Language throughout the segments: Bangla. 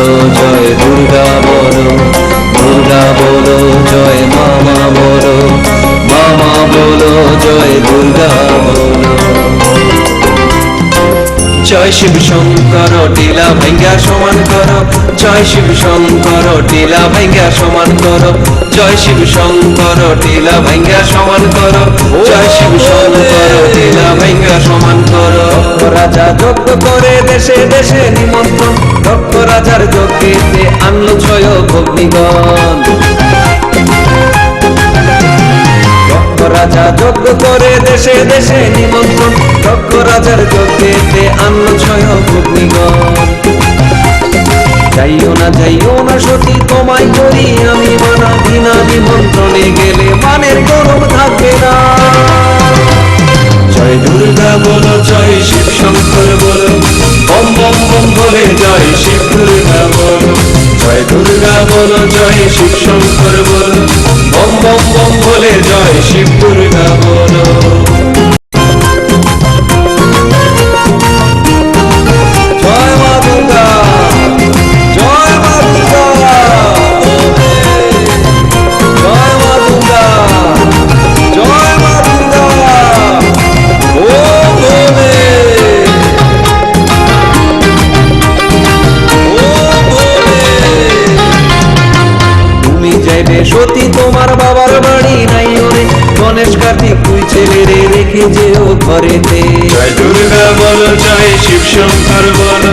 বলো জয় দুর্গা বলো, দুর্গা বলো জয় মামা বলো, মামা বলো জয় দুর্গা বলো। জয় শিব শঙ্কর টিলা ভাঙ্গা সমান করো, জয় শিব শঙ্কর টিলা ভাঙ্গা সমান করো, জয় শিব শঙ্কর টিলা ভাঙ্গা সমান করো, জয় শিব শঙ্কর টিলা ভাঙ্গা সমান করো। রাজা যজ্ঞ করে দেশে দেশে নিমন্ত্রণ, দক্ষ রাজার যজ্ঞেতে আনলো ছয় অগ্নিগণ। রাজা যজ্ঞ করে দেশে দেশে নিমন্ত্রণ, দক্ষ রাজার যজ্ঞেতে আনলো ছয় অগ্নিগণ। যাইও না সতী তোমায় করি আমি মানা, বিনা নিমন্ত্রণে গেলে মানের গরম থাকবে না। জয় দুর্গা বলো জয় শিব শঙ্কর বলো, বম বম বম বলে জয় শিব দুর্গা বলো। জয় দুর্গা বলো জয় শিব শঙ্কর বলো, বম বম বম বলে জয় শিব দুর্গা বলো। জয় মা দুর্গা, জয় মা দুর্গা, জয় মা দুর্গা, জয় মা দুর্গা। ও ভোলে, ও ভোলে। তুমি যাইবে সতী তোমার বাবার বাড়ি নাই ওরে, গণেশ কার্তিক দুই ছেলেরে রেখে যেও ঘরেতে। জয় দুর্গা বলো জয় শিব শঙ্কর বলো,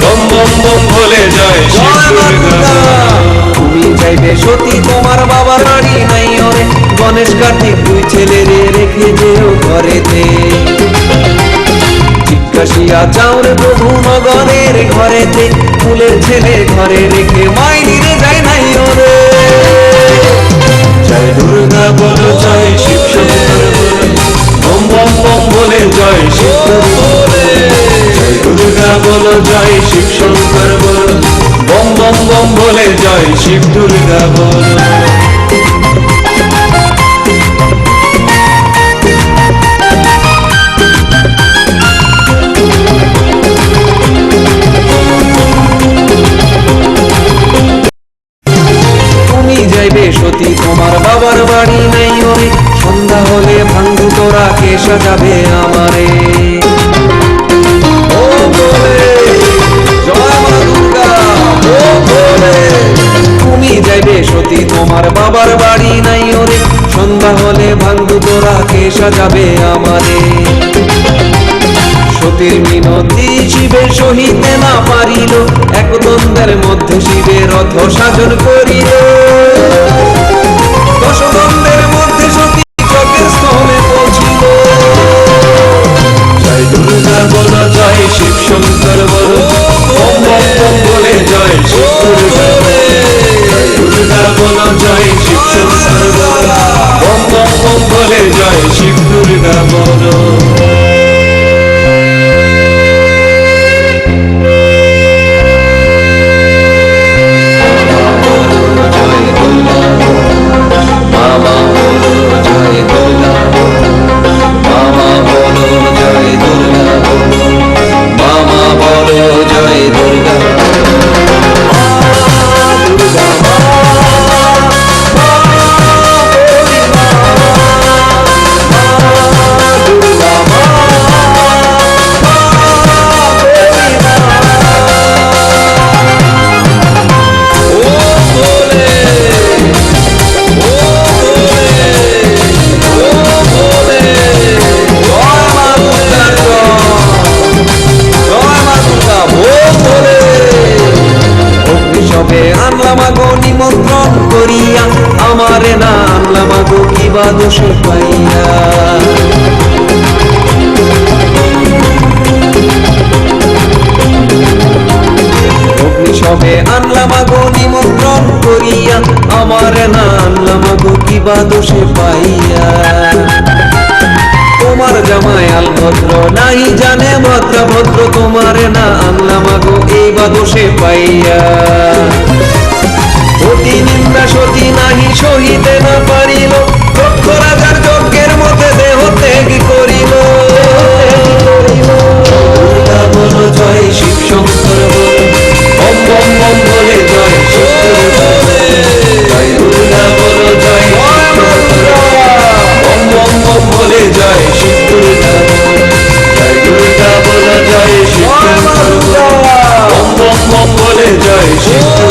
বম বম বম বলে জয় শিব দুর্গা। তুমি যাইবে সতী তোমার বাবার বাড়ি নাই ওরে, গণেশ কার্তিক দুই ছেলেরে রেখে যেও ঘরেতে। জিজ্ঞাসিয়া যাও রে প্রভু নগরের ঘরেতে, ফুলের ছেলে ঘরে রেখে মাইরে যায় নাই ওরে। জয় দুর্গা বলো জয় শিব শঙ্কর বলো, বম বম বম বলে জয় শিব দুর্গা। জয় দুর্গা বলো জয় শিব শঙ্কর বলো, বম বম বম বলে জয় শিব দুর্গা বলো। তুমি যাইবে সতী তোমার বাবার বাড়ি নাই ওরে, সন্ধ্যা হলে ভাঙ্গু তোরা কে সাজাবে আমারে। ও ভোলে, জয় মা দুর্গা, ও ভোলে। তুমি যাইবে সতী তোমার বাবার বাড়ি নাই ওরে, সন্ধ্যা হলে ভাঙ্গু তোরা কে সাজাবে আমারে। সতীর মিনতি শিবের সহিতে না পারিল, এক দ্বন্দ্বের মধ্যে শিবের রথ সাজন করিল। দশ দ্বন্দ্বের মধ্যে সতী যজ্ঞের স্থলে পৌঁছিল। জয় দুর্গা বলো জয় শিব শঙ্কর বলো, বম বম বম বলে জয় শিব দুর্গা। জয় দুর্গা বলো জয় শিব শঙ্কর বলো, বম বম বম বলে জয় শিব দুর্গা বলো। মামা বলো জয় দুর্গা বলো, মামা বলো জয় দুর্গা বলো, মামা বলো জয় দুর্গা। নিমন্ত্রণ করিয়া আমারে না আনলাম আগো কিবা দোষ পাইয়া। অগ্নিসভে আনলাম আগো নিমন্ত্রণ করিয়া, আমারে না আনলাম আগো কিবা দোষে পাইয়া। তোমার জামাই আল ভদ্র নাই জানে ভদ্র ভদ্র, তোমারে না আনলাম আগো এই বা দোষে পাইয়া। অতি নিন্দা সতী নাহি সহিতে না পারিল, দক্ষ রাজার যজ্ঞের মধ্যে দেহ ত্যাগ করিল। দুর্গা বলো জয় শিব শঙ্কর বলো, বম বম বম শিব